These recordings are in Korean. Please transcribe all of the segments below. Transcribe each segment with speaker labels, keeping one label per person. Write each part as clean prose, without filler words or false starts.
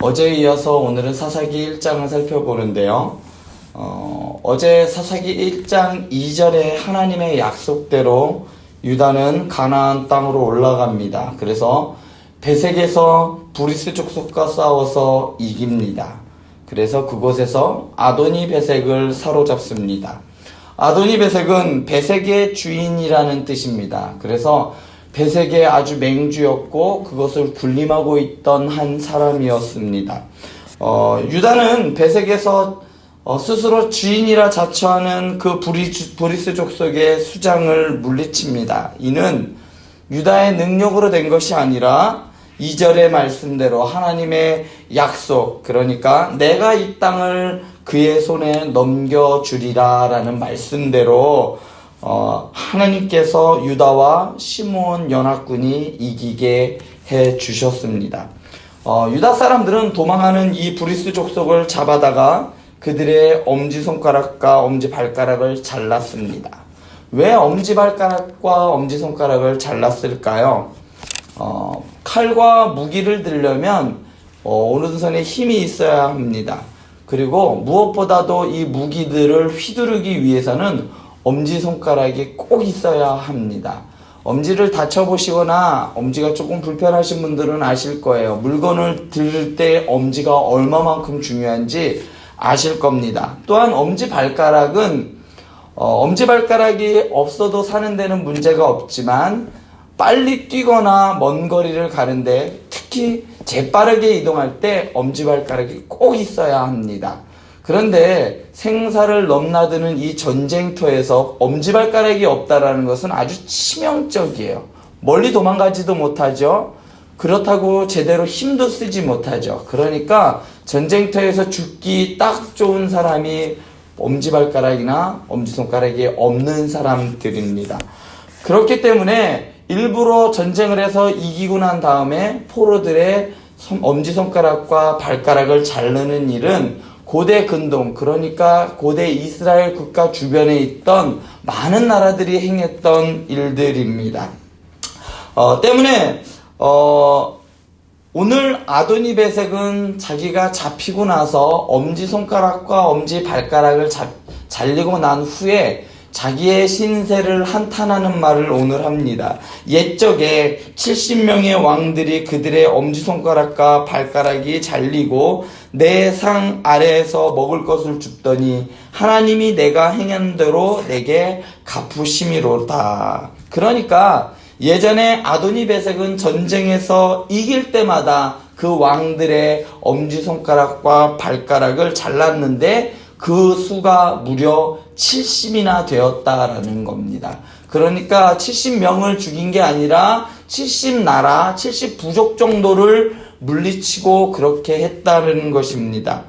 Speaker 1: 어제에 이어서 오늘은 사사기 1장을 살펴보는데요. 어제 사사기 1장 2절에 하나님의 약속대로 유다는 가나안 땅으로 올라갑니다. 그래서 베색에서 브리스 족속과 싸워서 이깁니다. 그래서 그곳에서 아도니 베색을 사로잡습니다. 아도니 베색은 베색의 주인이라는 뜻입니다. 그래서 베색의 아주 맹주였고 그것을 군림하고 있던 한 사람이었습니다. 유다는 베색에서 스스로 주인이라 자처하는 그 브리스 족속의 수장을 물리칩니다. 이는 유다의 능력으로 된 것이 아니라 2절의 말씀대로 하나님의 약속, 그러니까 내가 이 땅을 그의 손에 넘겨주리라 라는 말씀대로 하나님께서 유다와 시므온 연합군이 이기게 해 주셨습니다. 유다 사람들은 도망하는 이 브리스 족속을 잡아다가 그들의 엄지손가락과 엄지발가락을 잘랐습니다. 왜 엄지발가락과 엄지손가락을 잘랐을까요? 칼과 무기를 들려면 오른손에 힘이 있어야 합니다. 그리고 무엇보다도 이 무기들을 휘두르기 위해서는 엄지손가락이 꼭 있어야 합니다. 엄지를 다쳐보시거나 엄지가 조금 불편하신 분들은 아실 거예요. 물건을 들을 때 엄지가 얼마만큼 중요한지 아실 겁니다. 또한 엄지발가락은 엄지발가락이 없어도 사는 데는 문제가 없지만 빨리 뛰거나 먼 거리를 가는데 특히 재빠르게 이동할 때 엄지발가락이 꼭 있어야 합니다. 그런데 생사를 넘나드는 이 전쟁터에서 엄지발가락이 없다라는 것은 아주 치명적이에요. 멀리 도망가지도 못하죠. 그렇다고 제대로 힘도 쓰지 못하죠. 그러니까 전쟁터에서 죽기 딱 좋은 사람이 엄지발가락이나 엄지손가락이 없는 사람들입니다. 그렇기 때문에 일부러 전쟁을 해서 이기고 난 다음에 포로들의 엄지손가락과 발가락을 자르는 일은 고대 근동, 그러니까 고대 이스라엘 국가 주변에 있던 많은 나라들이 행했던 일들입니다. 때문에 오늘 아도니 베색은 자기가 잡히고 나서 엄지손가락과 엄지발가락을 잘리고 난 후에 자기의 신세를 한탄하는 말을 오늘 합니다. 옛적에 70명의 왕들이 그들의 엄지손가락과 발가락이 잘리고 내 상 아래에서 먹을 것을 줍더니 하나님이 내가 행한 대로 내게 갚으심이로다. 그러니까 예전에 아도니 베색은 전쟁에서 이길 때마다 그 왕들의 엄지손가락과 발가락을 잘랐는데 그 수가 무려 70이나 되었다라는 겁니다. 그러니까 70명을 죽인 게 아니라 70나라, 70부족 정도를 물리치고 그렇게 했다는 것입니다.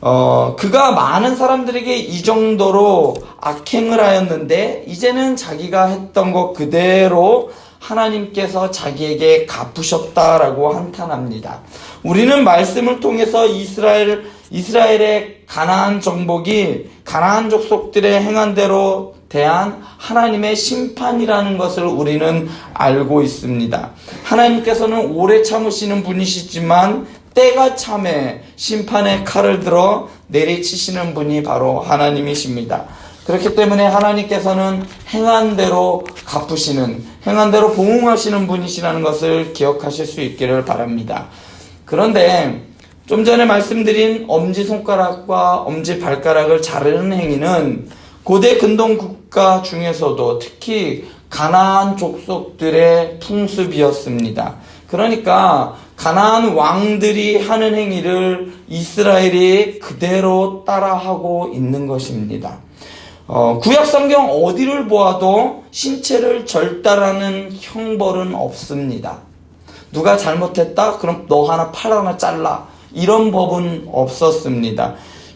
Speaker 1: 그가 많은 사람들에게 이 정도로 악행을 하였는데 이제는 자기가 했던 것 그대로 하나님께서 자기에게 갚으셨다라고 한탄합니다. 우리는 말씀을 통해서 이스라엘의 가나안 정복이 가나안 족속들의 행한 대로 대한 하나님의 심판이라는 것을 우리는 알고 있습니다. 하나님께서는 오래 참으시는 분이시지만 때가 참에 심판의 칼을 들어 내리치시는 분이 바로 하나님이십니다. 그렇기 때문에 하나님께서는 행한 대로 갚으시는, 행한 대로 보응하시는 분이시라는 것을 기억하실 수 있기를 바랍니다. 그런데 좀 전에 말씀드린 엄지손가락과 엄지발가락을 자르는 행위는 고대 근동 국가 중에서도 특히 가나안 족속들의 풍습이었습니다. 그러니까 가나안 왕들이 하는 행위를 이스라엘이 그대로 따라하고 있는 것입니다. 구약 성경 어디를 보아도 신체를 절단하는 형벌은 없습니다. 누가 잘못했다? 그럼 너 팔 하나 잘라. 이런 법은 없었습니다.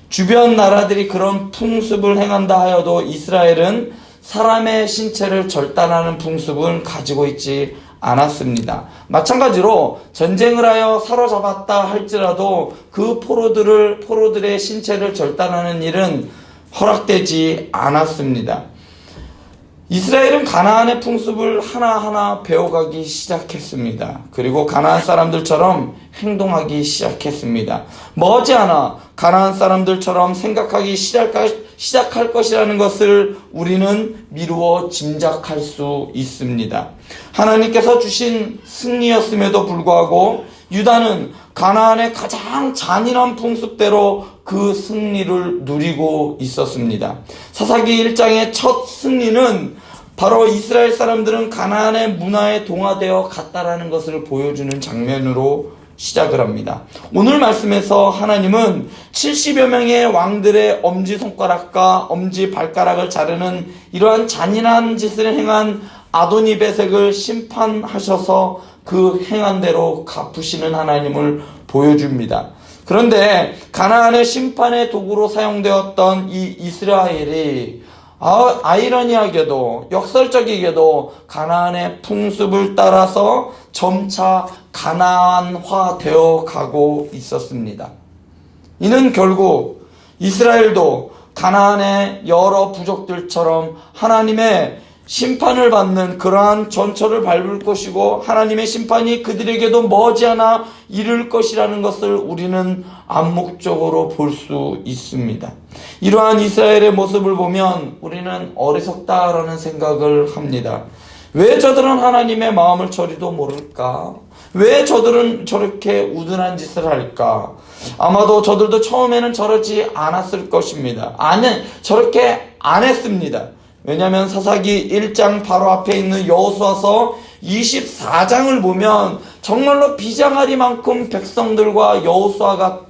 Speaker 1: 주변 나라들이 그런 풍습을 행한다 하여도 이스라엘은 사람의 신체를 절단하는 풍습은 가지고 있지 않았습니다. 마찬가지로 전쟁을 하여 사로잡았다 할지라도 그 포로들의 신체를 절단하는 일은 허락되지 않았습니다. 이스라엘은 가나안의 풍습을 하나하나 배워가기 시작했습니다. 그리고 가나안 사람들처럼 행동하기 시작했습니다. 머지않아 가나안 사람들처럼 생각하기 시작할 것이라는 것을 우리는 미루어 짐작할 수 있습니다. 하나님께서 주신 승리였음에도 불구하고 유다는 가나안의 가장 잔인한 풍습대로 그 승리를 누리고 있었습니다. 사사기 1장의 첫 승리는 바로 이스라엘 사람들은 가나안의 문화에 동화되어 갔다라는 것을 보여주는 장면으로 시작을 합니다. 오늘 말씀에서 하나님은 70여 명의 왕들의 엄지손가락과 엄지발가락을 자르는 이러한 잔인한 짓을 행한 아도니베섹을 심판하셔서 그 행한 대로 갚으시는 하나님을 보여줍니다. 그런데 가나안의 심판의 도구로 사용되었던 이 이스라엘이 아이러니하게도 역설적이게도 가나안의 풍습을 따라서 점차 가나안화되어 가고 있었습니다. 이는 결국 이스라엘도 가나안의 여러 부족들처럼 하나님의 심판을 받는 그러한 전철을 밟을 것이고 하나님의 심판이 그들에게도 머지않아 이를 것이라는 것을 우리는 암묵적으로 볼 수 있습니다. 이러한 이스라엘의 모습을 보면 우리는 어리석다라는 생각을 합니다. 왜 저들은 하나님의 마음을 저리도 모를까? 왜 저들은 저렇게 우둔한 짓을 할까? 아마도 저들도 처음에는 저러지 않았을 것입니다. 저렇게 안 했습니다. 왜냐하면 사사기 1장 바로 앞에 있는 여호수아서 24장을 보면 정말로 비장하리만큼 백성들과 여호수아가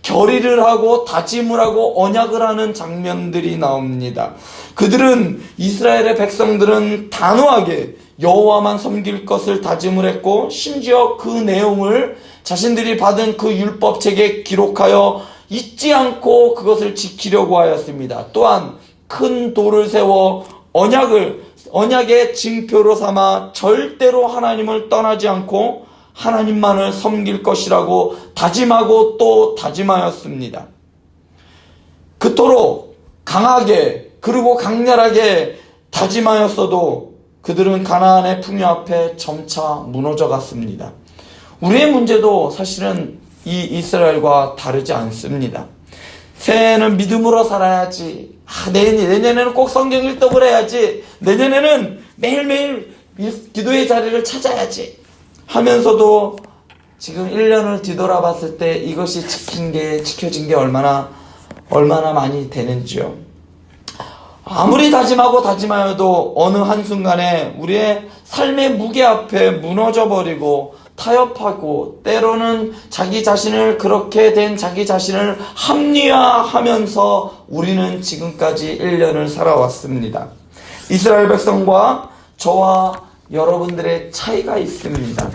Speaker 1: 결의를 하고 다짐을 하고 언약을 하는 장면들이 나옵니다. 이스라엘의 백성들은 단호하게 여호와만 섬길 것을 다짐을 했고 심지어 그 내용을 자신들이 받은 그 율법책에 기록하여 잊지 않고 그것을 지키려고 하였습니다. 또한 큰 돌을 세워 언약의 징표로 삼아 절대로 하나님을 떠나지 않고 하나님만을 섬길 것이라고 다짐하고 또 다짐하였습니다. 그토록 강하게 그리고 강렬하게 다짐하였어도 그들은 가나안의 풍요 앞에 점차 무너져 갔습니다. 우리의 문제도 사실은 이 이스라엘과 다르지 않습니다. 새해에는 믿음으로 살아야지. 내년에는 꼭 성경 일독을 해야지. 내년에는 매일매일 기도의 자리를 찾아야지. 하면서도 지금 1년을 뒤돌아봤을 때 이것이 지켜진 게 얼마나 많이 되는지요. 아무리 다짐하여도 어느 한순간에 우리의 삶의 무게 앞에 무너져버리고 타협하고 때로는 그렇게 된 자기 자신을 합리화하면서 우리는 지금까지 1년을 살아왔습니다. 이스라엘 백성과 저와 여러분들의 차이가 있습니다.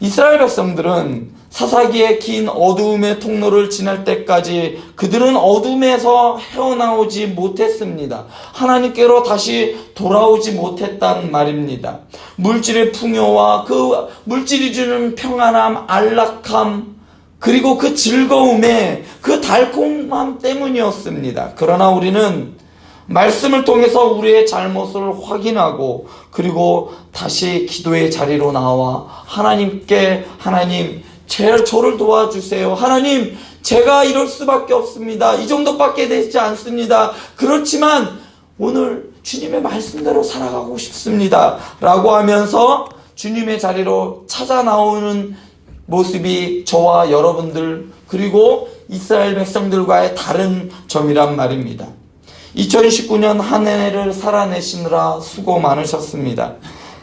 Speaker 1: 이스라엘 백성들은 사사기의 긴 어두움의 통로를 지날 때까지 그들은 어둠에서 헤어나오지 못했습니다. 하나님께로 다시 돌아오지 못했단 말입니다. 물질의 풍요와 그 물질이 주는 평안함, 안락함, 그리고 그 즐거움에 그 달콤함 때문이었습니다. 그러나 우리는 말씀을 통해서 우리의 잘못을 확인하고 그리고 다시 기도의 자리로 나와 하나님 저를 도와주세요. 하나님 제가 이럴 수밖에 없습니다. 이 정도밖에 되지 않습니다. 그렇지만 오늘 주님의 말씀대로 살아가고 싶습니다 라고 하면서 주님의 자리로 찾아 나오는 모습이 저와 여러분들 그리고 이스라엘 백성들과의 다른 점이란 말입니다. 2019년 한 해를 살아내시느라 수고 많으셨습니다.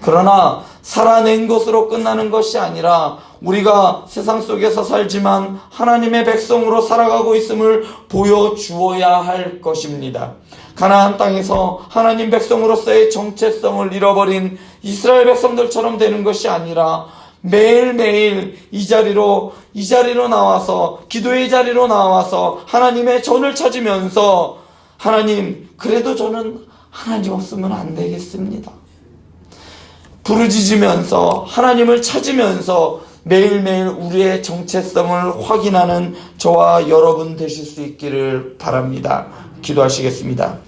Speaker 1: 그러나 살아낸 것으로 끝나는 것이 아니라 우리가 세상 속에서 살지만 하나님의 백성으로 살아가고 있음을 보여주어야 할 것입니다. 가나안 땅에서 하나님 백성으로서의 정체성을 잃어버린 이스라엘 백성들처럼 되는 것이 아니라 매일매일 이 자리로 나와서 기도의 자리로 나와서 하나님의 전을 찾으면서 하나님 그래도 저는 하나님 없으면 안 되겠습니다. 부르짖으면서 하나님을 찾으면서 매일매일 우리의 정체성을 확인하는 저와 여러분 되실 수 있기를 바랍니다. 기도하시겠습니다.